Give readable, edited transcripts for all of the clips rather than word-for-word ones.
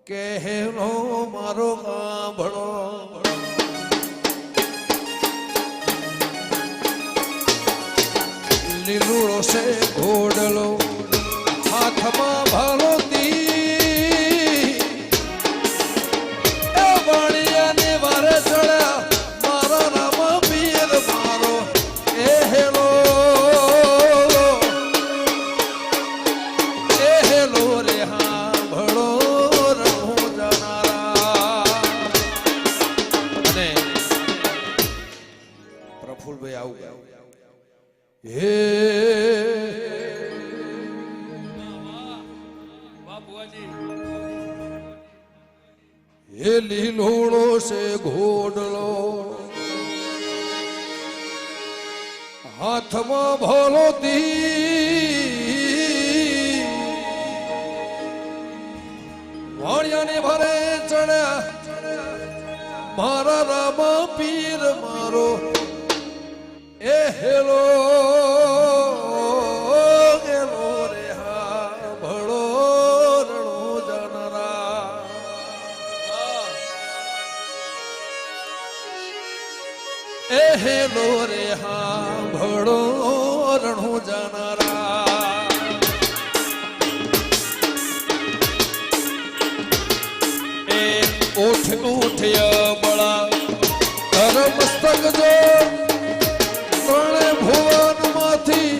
કહેલો મારો સાંભળો લીલુડો છે ઘોડલો હાથમાં ભાલોતી એ વાણિયાને વારે ચડ્યા મારો રામ પીર મારો એ હેલો રે હા ભળો રહો જનારા અને પ્રફુલભાઈ આવું હે હે લીલોડો છે ઘોડલો હાથમાં ભોલોતી વાણિયાને ભરે ચડ્યા મારા રામ પીર મારો એ હેલો ગેલો રે હા ભળો રણો જનરા એ હેલો રે હા ભળો રણો જનરા એ ઉઠ ઉઠ બળા ધર મસ્તક જો ભુવન માંથી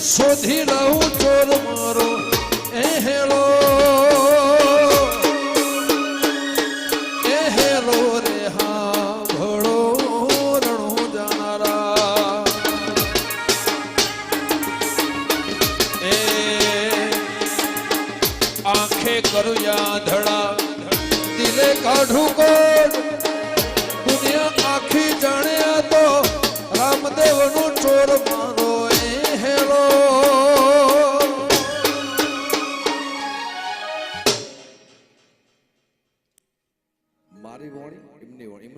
શોધી લાવું ચોર મારો એ હેલો રે હા ભળો રણો જાનારા એ આંખે કરું યાધડા દિલે કાઢું કોડ દુનિયા આખી જાણ્યા તો રામદેવ નું ચોર મારો એ હેલો મારી વોણી એમની વોણી